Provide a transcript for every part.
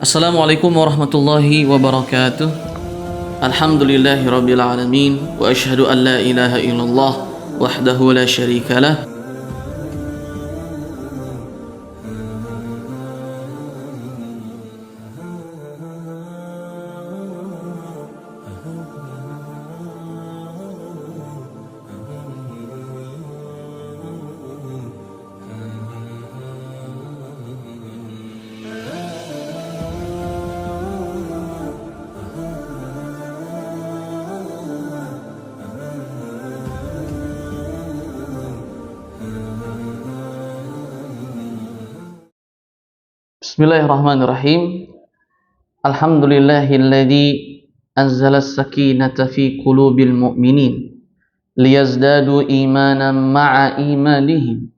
Assalamualaikum warahmatullahi wabarakatuh. Alhamdulillahi rabbil alamin. Wa ashhadu an la ilaha illallah wahdahu la syarika lah. Bismillahirrahmanirrahim. Alhamdulillahilladzi anzala as-sakinata fi qulubil mu'minin liyazdadu imanan ma'a imanihim.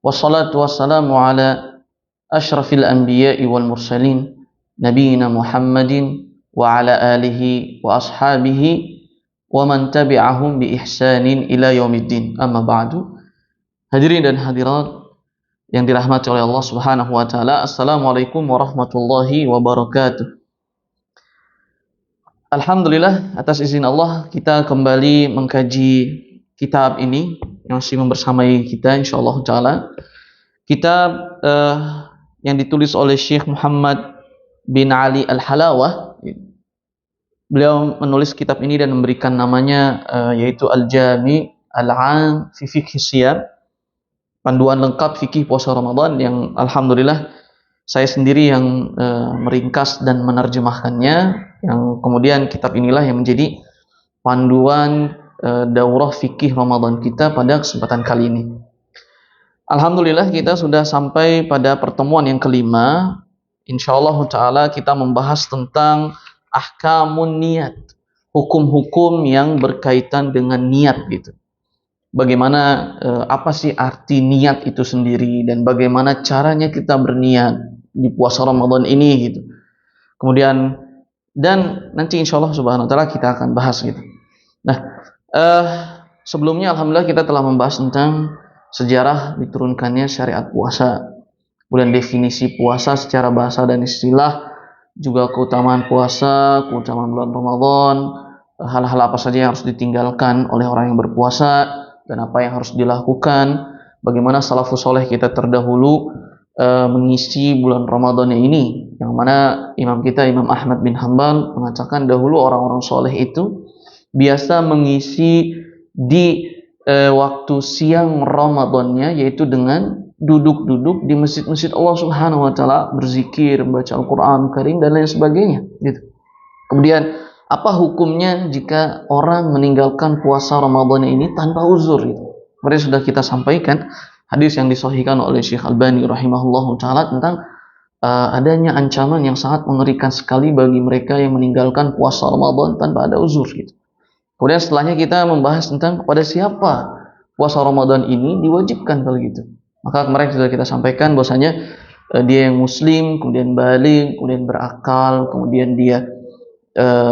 Wassalatu wassalamu ala asyrafil anbiya'i wal mursalin nabiyina Muhammadin wa ala alihi wa ashabihi wa man tabi'ahum bi ihsanin ila yaumiddin. Amma ba'du. Hadirin dan hadirat yang dirahmati oleh Allah Subhanahu wa taala, Assalamualaikum warahmatullahi wabarakatuh. Alhamdulillah, atas izin Allah kita kembali mengkaji kitab ini yang masih membersamai kita insyaallah taala. Kitab yang ditulis oleh Syekh Muhammad bin Ali Al-Halawah. Beliau menulis kitab ini dan memberikan namanya yaitu Al-Jami' Al-'Am fi Fiqh Shiyam, panduan lengkap fikih puasa Ramadan, yang alhamdulillah saya sendiri yang meringkas dan menerjemahkannya, yang kemudian kitab inilah yang menjadi panduan daurah fikih Ramadan kita pada kesempatan kali ini. Alhamdulillah kita sudah sampai pada pertemuan yang kelima. Insyaallah taala kita membahas tentang ahkamun niat, hukum-hukum yang berkaitan dengan niat gitu. Bagaimana apa sih arti niat itu sendiri dan bagaimana caranya kita berniat di puasa Ramadan ini gitu. Kemudian dan nanti insyaallah subhanahu wa taala kita akan bahas gitu. Nah, sebelumnya alhamdulillah kita telah membahas tentang sejarah diturunkannya syariat puasa, kemudian definisi puasa secara bahasa dan istilah, juga keutamaan puasa, keutamaan bulan Ramadan, hal-hal apa saja yang harus ditinggalkan oleh orang yang berpuasa dan apa yang harus dilakukan, bagaimana salafus soleh kita terdahulu mengisi bulan Ramadan ini, yang mana imam kita Imam Ahmad bin Hanbal mengatakan dahulu orang-orang soleh itu biasa mengisi di waktu siang Ramadannya, yaitu dengan duduk-duduk di masjid-masjid Allah Subhanahu wa taala, berzikir, membaca Al-Qur'an Karim dan lain sebagainya gitu. Kemudian apa hukumnya jika orang meninggalkan puasa Ramadan ini tanpa uzur gitu. Kemarin sudah kita sampaikan hadis yang disahihkan oleh Syekh Albani rahimahullahu taala tentang adanya ancaman yang sangat mengerikan sekali bagi mereka yang meninggalkan puasa Ramadan tanpa ada uzur gitu. Kemudian setelahnya kita membahas tentang kepada siapa puasa Ramadan ini diwajibkan kalau gitu. Maka kemarin sudah kita sampaikan bahwasanya dia yang muslim, kemudian baligh, kemudian berakal, kemudian dia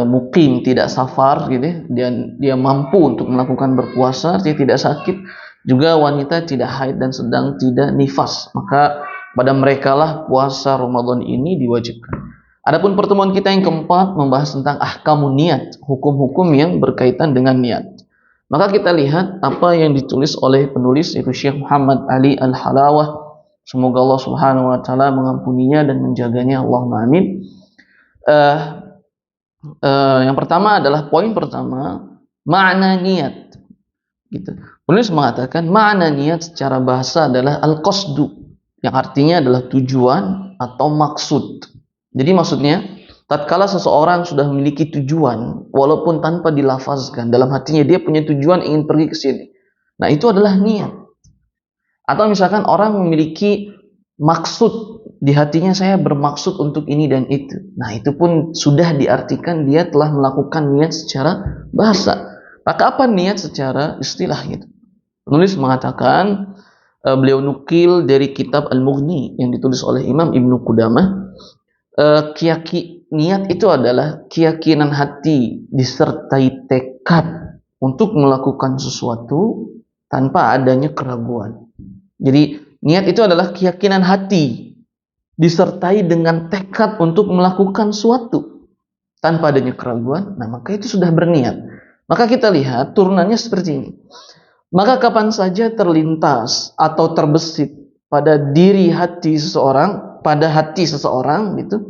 mukim, tidak safar gitu ya, dan dia mampu untuk melakukan berpuasa, dia tidak sakit, juga wanita tidak haid dan sedang tidak nifas, maka pada mereka lah puasa Ramadan ini diwajibkan. Adapun pertemuan kita yang keempat membahas tentang ahkamun niat, hukum-hukum yang berkaitan dengan niat. Maka kita lihat apa yang ditulis oleh penulis, yaitu Syekh Muhammad Ali Al-Halawah, semoga Allah Subhanahu wa taala mengampuninya dan menjaganya, Allahumma amin. Yang pertama adalah poin pertama, makna niat gitu. Penulis mengatakan makna niat secara bahasa adalah al-qasdu, yang artinya adalah tujuan atau maksud. Jadi maksudnya tatkala seseorang sudah memiliki tujuan walaupun tanpa dilafazkan, dalam hatinya dia punya tujuan ingin pergi ke sini, nah itu adalah niat. Atau misalkan orang memiliki maksud di hatinya, saya bermaksud untuk ini dan itu, nah itu pun sudah diartikan dia telah melakukan niat secara bahasa. Maka apa niat secara istilah gitu? Penulis mengatakan, beliau nukil dari kitab Al-Mughni yang ditulis oleh Imam Ibnu Qudamah, niat itu adalah keyakinan hati disertai tekad untuk melakukan sesuatu tanpa adanya keraguan. Jadi niat itu adalah keyakinan hati disertai dengan tekad untuk melakukan suatu tanpa adanya keraguan, nah maka itu sudah berniat. Maka kita lihat turunannya seperti ini. Maka kapan saja terlintas atau terbesit pada diri hati seseorang, pada hati seseorang gitu,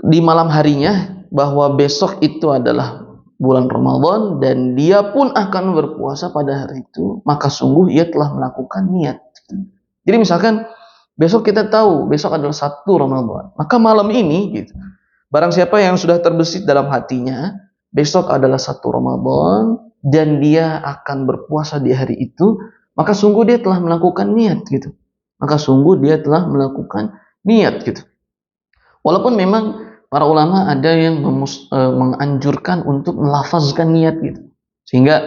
di malam harinya bahwa besok itu adalah bulan Ramadan dan dia pun akan berpuasa pada hari itu, maka sungguh ia telah melakukan niat. Jadi misalkan besok kita tahu besok adalah 1 Ramadan, maka malam ini gitu, barang siapa yang sudah terbesit dalam hatinya besok adalah 1 Ramadan dan dia akan berpuasa di hari itu, maka sungguh dia telah melakukan niat gitu. Maka sungguh dia telah melakukan niat gitu. Walaupun memang para ulama ada yang menganjurkan untuk melafazkan niat gitu. Sehingga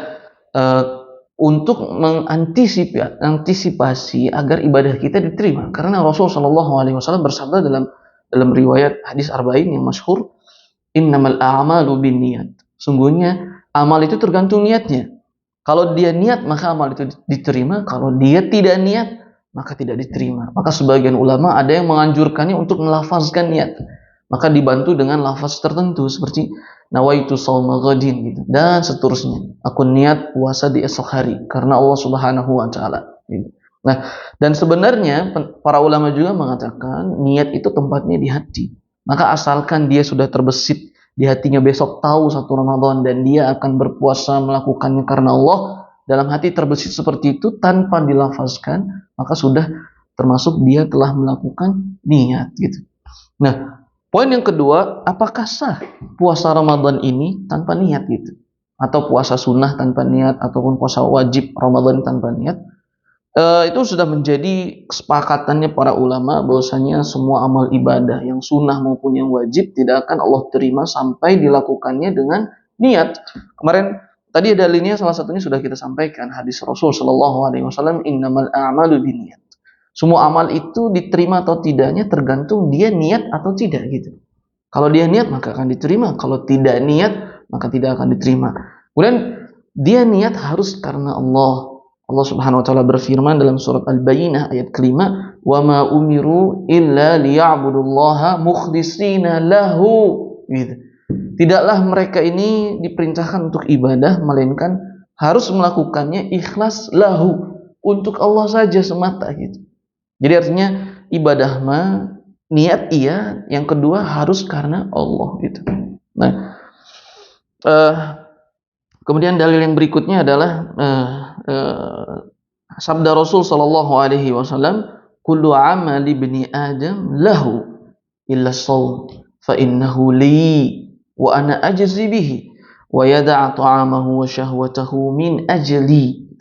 untuk mengantisipasi agar ibadah kita diterima. Karena Rasulullah SAW bersabda dalam riwayat hadis arba'in yang masyhur, innamal a'malu binniyat. Sungguhnya amal itu tergantung niatnya. Kalau dia niat maka amal itu diterima, kalau dia tidak niat maka tidak diterima. Maka sebagian ulama ada yang menganjurkannya untuk melafazkan niat. Maka dibantu dengan lafaz tertentu seperti nawaitu shauma ghadin gitu dan seterusnya. Aku niat puasa di esok hari karena Allah Subhanahu wa taala gitu. Nah, dan sebenarnya para ulama juga mengatakan niat itu tempatnya di hati. Maka asalkan dia sudah terbesit di hatinya besok tahu 1 Ramadan dan dia akan berpuasa melakukannya karena Allah, dalam hati terbesit seperti itu tanpa dilafazkan, maka sudah termasuk dia telah melakukan niat gitu. Nah, poin yang kedua, apakah sah puasa Ramadan ini tanpa niat gitu? Atau puasa sunnah tanpa niat, ataupun puasa wajib Ramadan tanpa niat? Itu sudah menjadi kesepakatannya para ulama bahwasanya semua amal ibadah yang sunnah maupun yang wajib tidak akan Allah terima sampai dilakukannya dengan niat. Kemarin tadi dalilnya salah satunya sudah kita sampaikan, hadis Rasul sallallahu alaihi wasallam, innamal a'malu binniyat. Semua amal itu diterima atau tidaknya tergantung dia niat atau tidak gitu. Kalau dia niat maka akan diterima, kalau tidak niat maka tidak akan diterima. Kemudian dia niat harus karena Allah. Allah Subhanahu wa taala berfirman dalam surat Al-Bayyinah ayat kelima, "Wa ma umiru illa liya'budullaha mukhlishina lahu." Gitu. Tidaklah mereka ini diperintahkan untuk ibadah melainkan harus melakukannya ikhlas lahu, untuk Allah saja semata gitu. Jadi artinya ibadah mah niat iya, yang kedua harus karena Allah gitu. Nah, kemudian dalil yang berikutnya adalah sabda Rasul sallallahu alaihi wasallam, kullu amali ibni Adam lahu illa shaum fa innahu li wa ana ajzi bihi wa yada'a ta'amahu wa syahwatahu min ajli.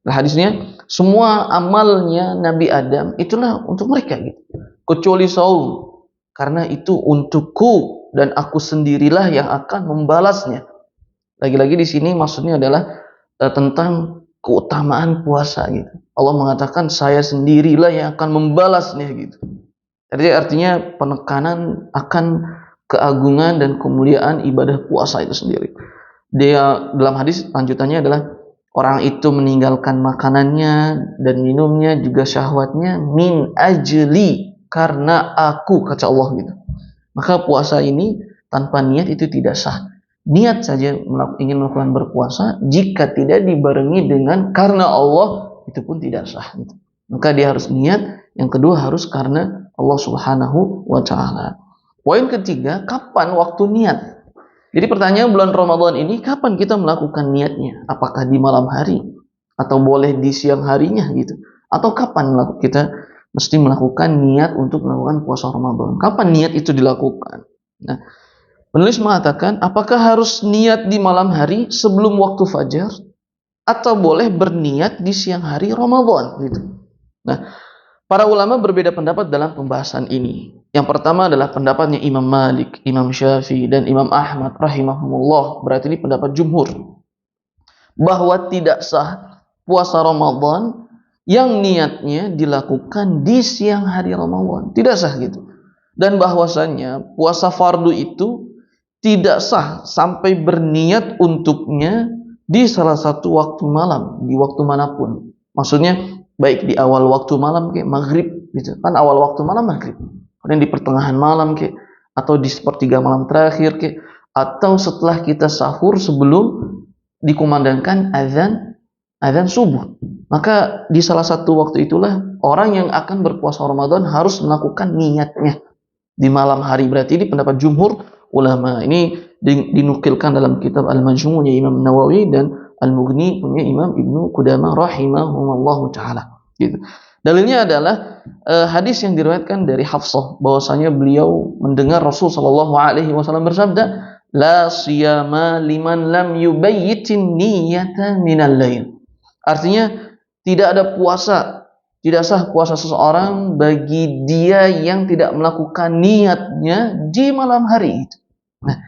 Nah, hadisnya semua amalnya Nabi Adam itulah untuk mereka gitu. Kecuali saum, karena itu untukku dan aku sendirilah yang akan membalasnya. Lagi-lagi di sini maksudnya adalah tentang keutamaan puasa gitu. Allah mengatakan saya sendirilah yang akan membalasnya gitu. Jadi artinya penekanan akan keagungan dan kemuliaan ibadah puasa itu sendiri. Dia dalam hadis lanjutannya adalah orang itu meninggalkan makanannya dan minumnya juga syahwatnya min ajli, karena aku, kata Allah gitu. Maka puasa ini tanpa niat itu tidak sah. Niat saja ingin melakukan berpuasa, jika tidak dibarengi dengan karena Allah, itu pun tidak sah gitu. Maka dia harus niat, yang kedua harus karena Allah Subhanahu wa taala. Poin ketiga, kapan waktu niat? Jadi pertanyaan bulan Ramadan ini kapan kita melakukan niatnya? Apakah di malam hari atau boleh di siang harinya gitu? Atau kapan kita mesti melakukan niat untuk melakukan puasa Ramadan? Kapan niat itu dilakukan? Nah, penulis mengatakan, apakah harus niat di malam hari sebelum waktu fajar atau boleh berniat di siang hari Ramadan gitu. Nah, para ulama berbeda pendapat dalam pembahasan ini. Yang pertama adalah pendapatnya Imam Malik, Imam Syafi'i dan Imam Ahmad rahimahumullah. Berarti ini pendapat jumhur bahwa tidak sah puasa Ramadan yang niatnya dilakukan di siang hari Ramadan. Tidak sah gitu. Dan bahwasannya puasa fardu itu tidak sah sampai berniat untuknya di salah satu waktu malam, di waktu manapun. Maksudnya baik di awal waktu malam kayak maghrib gitu. Kan awal waktu malam maghrib. Kemudian di pertengahan malam atau di sepertiga malam terakhir atau setelah kita sahur sebelum dikumandangkan azan subuh. Maka di salah satu waktu itulah orang yang akan berpuasa Ramadan harus melakukan niatnya di malam hari. Berarti ini pendapat jumhur ulama. Ini dinukilkan dalam kitab Al-Majmu' Imam Nawawi dan Al-Mughni punya Imam Ibnu Qudamah rahimahumullahu taala. Gitu. Dalilnya adalah hadis yang diriwayatkan dari Hafsah bahwasanya beliau mendengar Rasul sallallahu alaihi wasallam bersabda, "La siyama liman lam yubayyitin niyata minal lail." Artinya tidak ada puasa, tidak sah puasa seseorang bagi dia yang tidak melakukan niatnya di malam hari itu. Nah,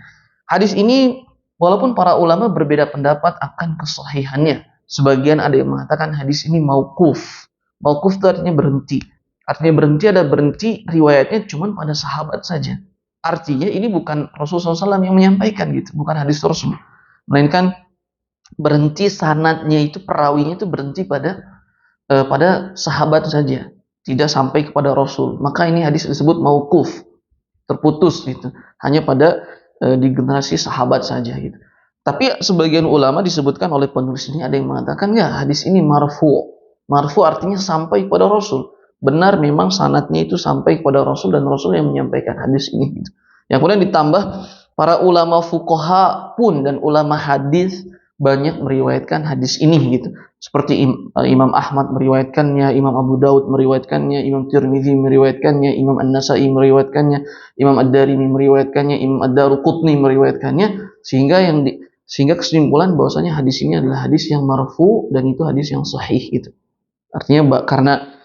hadis ini walaupun para ulama berbeda pendapat akan kesahihannya. Sebagian ada yang mengatakan hadis ini mauquf. Mauquf itu artinya berhenti. Artinya berhenti riwayatnya cuma pada sahabat saja. Artinya ini bukan Rasulullah SAW yang menyampaikan gitu, bukan hadis Rasul. Melainkan berhenti sanadnya itu, perawinya itu berhenti pada sahabat saja, tidak sampai kepada Rasul. Maka ini hadis disebut mauquf, terputus gitu, hanya pada di generasi sahabat saja gitu. Tapi sebagian ulama disebutkan oleh penulis ini ada yang mengatakan ya hadis ini marfu. Marfu artinya sampai kepada Rasul. Benar memang sanadnya itu sampai kepada Rasul dan Rasul yang menyampaikan hadis ini gitu. Yang kemudian ditambah para ulama fuqaha pun dan ulama hadis banyak meriwayatkan hadis ini gitu. Seperti Imam Ahmad meriwayatkannya, Imam Abu Daud meriwayatkannya, Imam Tirmidzi meriwayatkannya, Imam An-Nasa'i meriwayatkannya, Imam Ad-Darimi meriwayatkannya, Imam Ad-Daruqutni meriwayatkannya, sehingga kesimpulan bahwasanya hadis ini adalah hadis yang marfu dan itu hadis yang sahih gitu. Artinya karena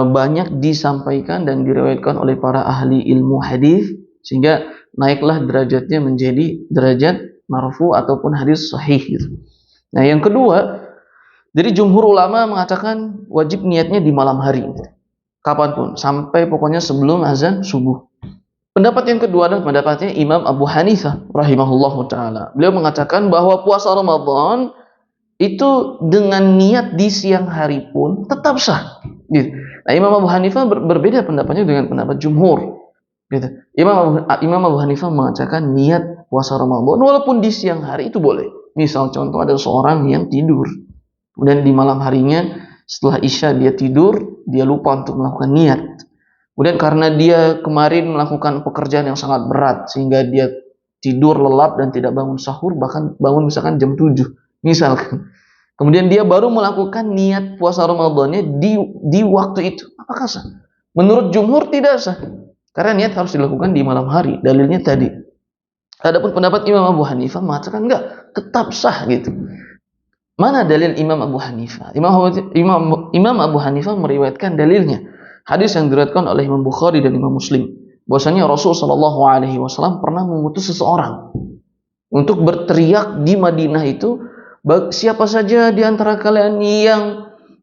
banyak disampaikan dan diriwayatkan oleh para ahli ilmu hadis sehingga naiklah derajatnya menjadi derajat marfu ataupun hadis sahih gitu. Nah, yang kedua, jadi jumhur ulama mengatakan wajib niatnya di malam hari gitu. Kapanpun, sampai pokoknya sebelum azan subuh. Pendapat yang kedua adalah pendapatnya Imam Abu Hanifah rahimahullahu taala. Beliau mengatakan bahwa puasa Ramadan itu dengan niat di siang hari pun tetap sah. Gitu. Nah, Imam Abu Hanifah berbeda pendapatnya dengan pendapat jumhur. Gitu. Imam Abu Hanifah mengatakan niat puasa Ramadan walaupun di siang hari itu boleh. Misal contoh ada seorang yang tidur, kemudian di malam harinya setelah Isya dia tidur, dia lupa untuk melakukan niat. Kemudian karena dia kemarin melakukan pekerjaan yang sangat berat sehingga dia tidur lelap dan tidak bangun sahur, bahkan bangun misalkan jam 7 misalkan. Kemudian dia baru melakukan niat puasa Ramadannya di waktu itu. Apakah sah? Menurut jumhur tidak sah. Karena niat harus dilakukan di malam hari. Dalilnya tadi. Adapun pendapat Imam Abu Hanifah mengatakan enggak, tetap sah gitu. Mana dalil Imam Abu Hanifah? Imam Abu Hanifah meriwayatkan dalilnya. Hadis yang diriwayatkan oleh Imam Bukhari dan Imam Muslim. Bahwasanya Rasul Shallallahu Alaihi Wasallam pernah mengutus seseorang untuk berteriak di Madinah itu, siapa saja di antara kalian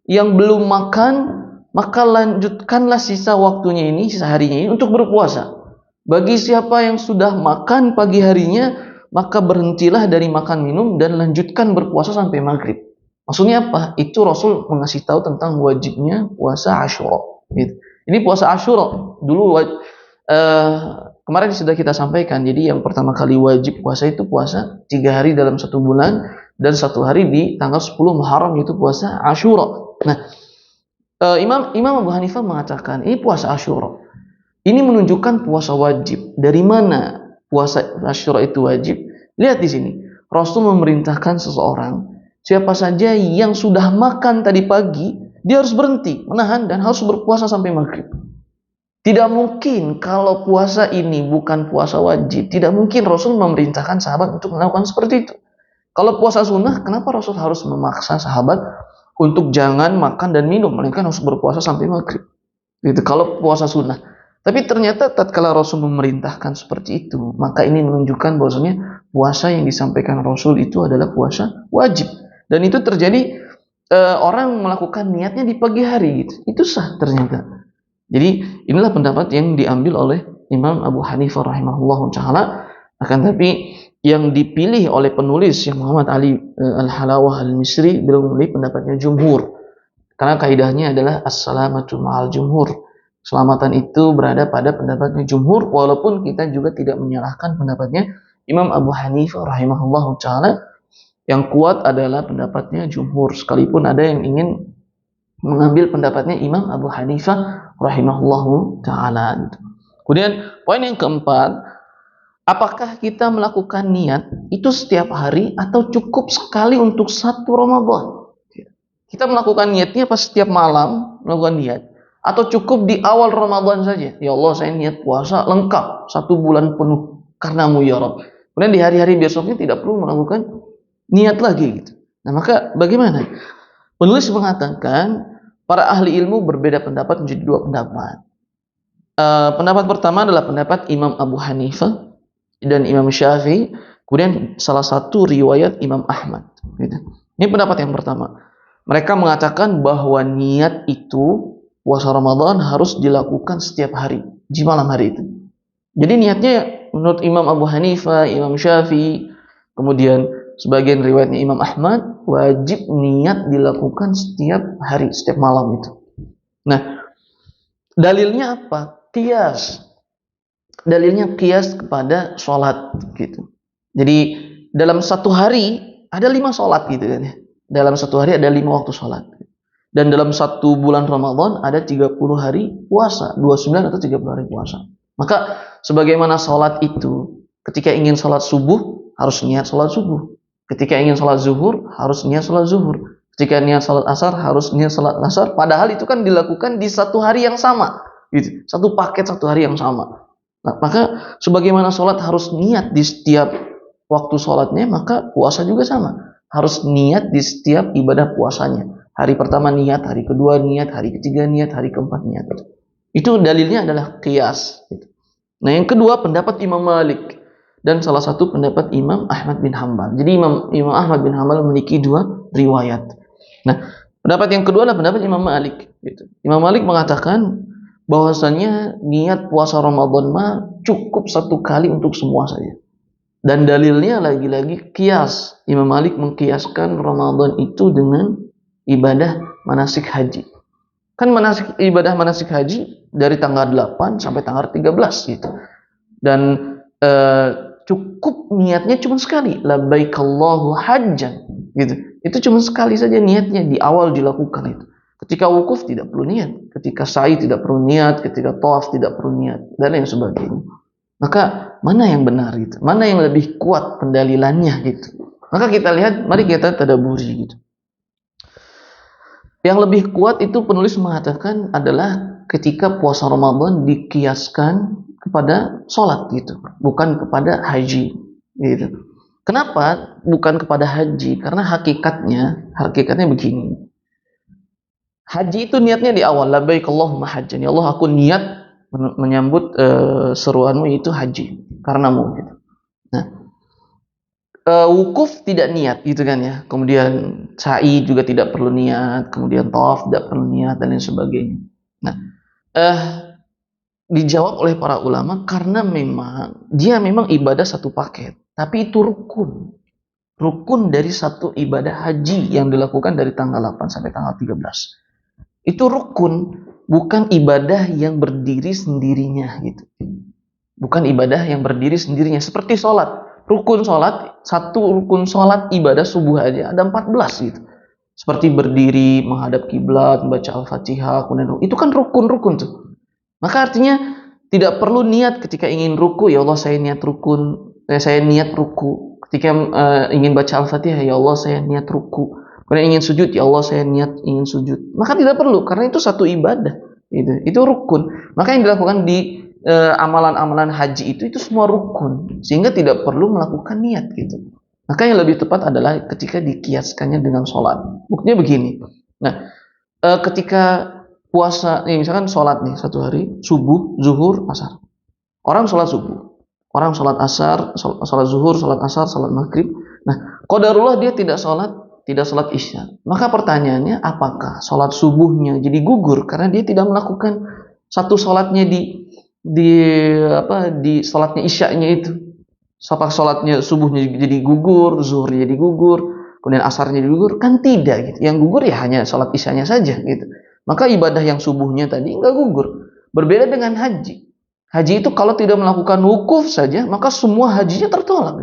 yang belum makan, maka lanjutkanlah sisa waktunya ini, sisa harinya ini untuk berpuasa. Bagi siapa yang sudah makan pagi harinya, maka berhentilah dari makan minum dan lanjutkan berpuasa sampai maghrib. Maksudnya apa? Itu Rasul mengasih tahu tentang wajibnya puasa Asyura. Gitu. Ini puasa Asyura dulu kemarin sudah kita sampaikan. Jadi yang pertama kali wajib puasa itu puasa 3 hari dalam 1 bulan dan 1 hari di tanggal 10 Muharram itu puasa Asyura. Nah, Imam Abu Hanifah mengatakan ini puasa Asyura. Ini menunjukkan puasa wajib. Dari mana puasa Asyura itu wajib? Lihat di sini. Rasul memerintahkan seseorang, siapa saja yang sudah makan tadi pagi, dia harus berhenti, menahan dan harus berpuasa sampai maghrib. Tidak mungkin kalau puasa ini bukan puasa wajib, tidak mungkin Rasul memerintahkan sahabat untuk melakukan seperti itu. Kalau puasa sunnah, kenapa Rasul harus memaksa sahabat untuk jangan makan dan minum, melainkan harus berpuasa sampai maghrib? Gitu. Kalau puasa sunnah. Tapi ternyata tatkala Rasul memerintahkan seperti itu, maka ini menunjukkan bahwasanya puasa yang disampaikan Rasul itu adalah puasa wajib. Dan itu terjadi orang melakukan niatnya di pagi hari gitu. Itu sah ternyata. Jadi inilah pendapat yang diambil oleh Imam Abu Hanifah rahimahullahu taala. Akan tapi yang dipilih oleh penulis yang Muhammad Ali Al-Halawah Al-Misri, beliau memilih pendapatnya jumhur. Karena kaidahnya adalah as-salamatu ma'al jumhur. Keselamatan itu berada pada pendapatnya jumhur, walaupun kita juga tidak menyalahkan pendapatnya Imam Abu Hanifah rahimahullah ta'ala. Yang kuat adalah pendapatnya jumhur, sekalipun ada yang ingin mengambil pendapatnya Imam Abu Hanifah rahimahullah ta'ala. Kemudian poin yang keempat, apakah kita melakukan niat itu setiap hari atau cukup sekali untuk satu Ramadan? Kita melakukan niatnya pas setiap malam melakukan niat, atau cukup di awal Ramadan saja? Ya Allah, saya niat puasa lengkap 1 bulan penuh karenamu ya Rabb. Kemudian di hari-hari besoknya tidak perlu melakukan niat lagi gitu. Nah, maka bagaimana? Penulis mengatakan para ahli ilmu berbeda pendapat menjadi 2 pendapat. Pendapat pertama adalah pendapat Imam Abu Hanifah dan Imam Syafi'i, kemudian salah satu riwayat Imam Ahmad gitu. Ini pendapat yang pertama. Mereka mengatakan bahwa niat itu puasa Ramadan harus dilakukan setiap hari di malam hari itu. Jadi niatnya menurut Imam Abu Hanifah, Imam Syafi'i, kemudian sebagian riwayatnya Imam Ahmad, wajib niat dilakukan setiap hari, setiap malam itu. Nah, dalilnya apa? Qiyas. Dalilnya qiyas kepada sholat gitu. Jadi dalam satu hari ada 5 sholat gitu kan ya. Dalam satu hari ada 5 waktu sholat. Dan dalam 1 bulan Ramadan ada 30 hari puasa, 29 atau 30 hari puasa. Maka sebagaimana sholat itu, ketika ingin sholat subuh harus niat sholat subuh. Ketika ingin sholat zuhur harus niat sholat zuhur. Ketika niat sholat asar harus niat sholat asar. Padahal itu kan dilakukan di satu hari yang sama, gitu. Satu paket 1 hari yang sama. Nah, maka sebagaimana sholat harus niat di setiap waktu sholatnya, maka puasa juga sama. Harus niat di setiap ibadah puasanya. Hari pertama niat, hari kedua niat, hari ketiga niat, hari keempat niat. Itu dalilnya adalah qiyas. Nah, yang kedua pendapat Imam Malik dan salah satu pendapat Imam Ahmad bin Hanbal. Jadi Imam Ahmad bin Hanbal memiliki 2 riwayat. Nah, pendapat yang kedua adalah pendapat Imam Malik. Imam Malik mengatakan bahwasanya niat puasa Ramadan mah cukup 1 kali untuk semua saja. Dan dalilnya lagi-lagi qiyas. Imam Malik mengqiyaskan Ramadan itu dengan ibadah manasik haji. Kan ibadah manasik haji dari tanggal 8 sampai tanggal 13 gitu. Dan cukup niatnya cuma sekali, labaikallahu hajjan gitu. Itu cuma sekali saja niatnya di awal dilakukan itu. Ketika wukuf tidak perlu niat, ketika sa'i tidak perlu niat, ketika tawaf tidak perlu niat, dan lain sebagainya. Maka mana yang benar gitu? Mana yang lebih kuat pendalilannya gitu? Maka kita lihat, mari kita tadabburi gitu. Yang lebih kuat itu penulis mengatakan adalah ketika puasa Ramadan dikiaskan kepada sholat gitu, bukan kepada haji gitu. Kenapa bukan kepada haji? Karena hakikatnya begini. Haji itu niatnya di awal, labbaik Allahumma hajjan. Ya Allah, aku niat menyambut seruanmu itu haji karenamu gitu. Nah, wukuf tidak niat gitu kan ya. Kemudian sa'i juga tidak perlu niat, kemudian tawaf tidak perlu niat dan lain sebagainya. Nah, dijawab oleh para ulama karena dia memang ibadah satu paket, tapi itu rukun. Rukun dari satu ibadah haji yang dilakukan dari tanggal 8 sampai tanggal 13. Itu rukun, bukan ibadah yang berdiri sendirinya gitu. Bukan ibadah yang berdiri sendirinya seperti sholat. Rukun sholat, satu rukun sholat ibadah subuh aja ada 14 gitu. Seperti berdiri, menghadap kiblat, membaca Al-Fatihah, kemudian itu kan rukun-rukun tuh. Maka artinya tidak perlu niat ketika ingin ruku, ya Allah saya niat rukun, saya niat ruku. Ketika ingin baca Al-Fatihah, ya Allah saya niat ruku. Kemudian ingin sujud, ya Allah saya niat ingin sujud. Maka tidak perlu, karena itu satu ibadah. Itu rukun. Maka yang dilakukan di amalan-amalan haji itu semua rukun, sehingga tidak perlu melakukan niat gitu. Maka yang lebih tepat adalah ketika dikiaskannya dengan sholat. Buktinya begini. Nah, ketika puasa, misalkan sholat nih satu hari, subuh, zuhur, asar. Orang sholat subuh, orang sholat asar, sholat zuhur, sholat asar, sholat maghrib. Nah, qadarullah dia tidak sholat isya. Maka pertanyaannya, apakah sholat subuhnya jadi gugur karena dia tidak melakukan satu sholatnya di sholatnya isyanya itu? Apakah sholatnya subuhnya jadi gugur, zuhurnya jadi gugur, kemudian asarnya jadi gugur? Kan tidak gitu. Yang gugur ya hanya sholat isyanya saja gitu. Maka ibadah yang subuhnya tadi enggak gugur. Berbeda dengan haji. Haji itu kalau tidak melakukan wukuf saja, maka semua hajinya tertolak.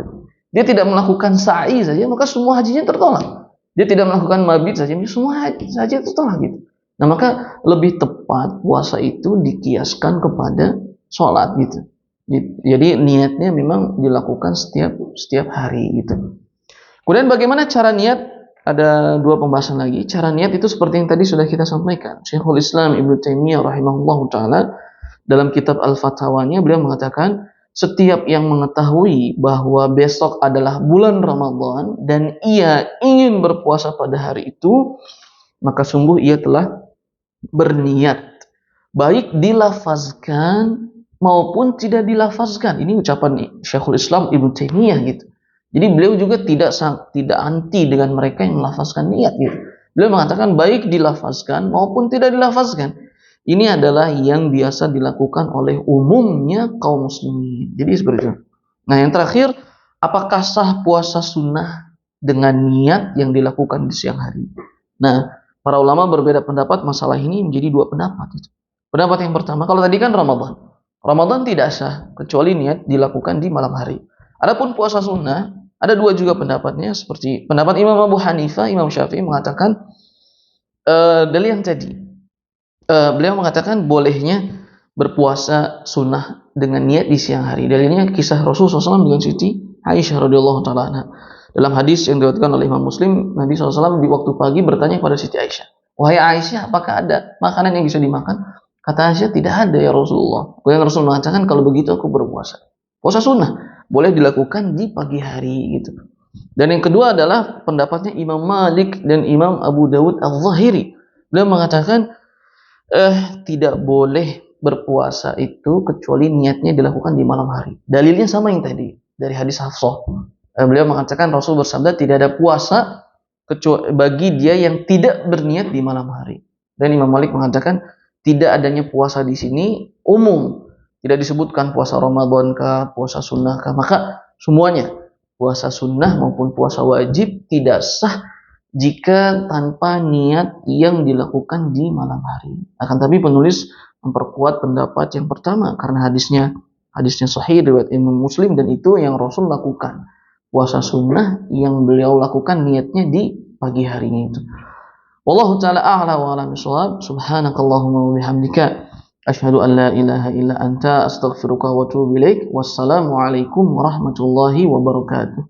Dia tidak melakukan sa'i saja, maka semua hajinya tertolak. Dia tidak melakukan mabit saja, semua haji tertolak gitu. Nah, maka lebih tepat puasa itu dikiaskan kepada sholat gitu. Jadi niatnya memang dilakukan setiap hari gitu. Kemudian bagaimana cara niat? Ada dua pembahasan lagi. Cara niat itu seperti yang tadi sudah kita sampaikan. Syekhul Islam Ibnu Taimiyah rahimahullahu taala dalam kitab Al-Fatawanya beliau mengatakan, setiap yang mengetahui bahwa besok adalah bulan Ramadan dan ia ingin berpuasa pada hari itu, maka sungguh ia telah berniat, baik dilafazkan maupun tidak dilafazkan. Ini ucapan Syekhul Islam Ibnu Taimiyah gitu. Jadi beliau juga tidak anti dengan mereka yang melafazkan niat gitu. Beliau mengatakan baik dilafazkan maupun tidak dilafazkan. Ini adalah yang biasa dilakukan oleh umumnya kaum muslimin. Jadi seperti itu. Nah, yang terakhir, apakah sah puasa sunnah dengan niat yang dilakukan di siang hari? Nah, para ulama berbeda pendapat masalah ini menjadi dua pendapat. Pendapat yang pertama, kalau tadi kan Ramadan tidak sah kecuali niat dilakukan di malam hari. Adapun puasa sunnah, ada dua juga pendapatnya, seperti pendapat Imam Abu Hanifah, Imam Syafi'i mengatakan dalil yang tadi. Beliau mengatakan bolehnya berpuasa sunnah dengan niat di siang hari. Dalilnya kisah Rasulullah SAW dengan Siti Aisyah radhiyallahu taala anha. Dalam hadis yang diriwayatkan oleh Imam Muslim, Nabi SAW di waktu pagi bertanya kepada Siti Aisyah, "Wahai Aisyah, apakah ada makanan yang bisa dimakan?" Kata Aisyah, "Tidak ada ya Rasulullah." Kemudian Rasul mengatakan, "Kalau begitu aku berpuasa." Puasa sunnah boleh dilakukan di pagi hari gitu. Dan yang kedua adalah pendapatnya Imam Malik dan Imam Abu Dawud Al-Zahiri. Beliau mengatakan tidak boleh berpuasa itu kecuali niatnya dilakukan di malam hari. Dalilnya sama yang tadi dari hadis Hafsah. Beliau mengatakan Rasul bersabda tidak ada puasa kecuali bagi dia yang tidak berniat di malam hari. Dan Imam Malik mengatakan tidak adanya puasa di sini umum. Tidak disebutkan puasa Ramadan kah, puasa sunnah kah, maka semuanya puasa sunnah maupun puasa wajib tidak sah jika tanpa niat yang dilakukan di malam hari. Akan tapi penulis memperkuat pendapat yang pertama karena hadisnya sahih riwayat Imam Muslim dan itu yang Rasul lakukan. Puasa sunnah yang beliau lakukan niatnya di pagi harinya itu. Wallahu ta'ala a'la wa a'lam bishawab. Subhanakallahumma wa bihamdika asyhadu an la ilaha illa anta astaghfiruka wa atubu ilaik. Wassalamu alaikum warahmatullahi wabarakatuh.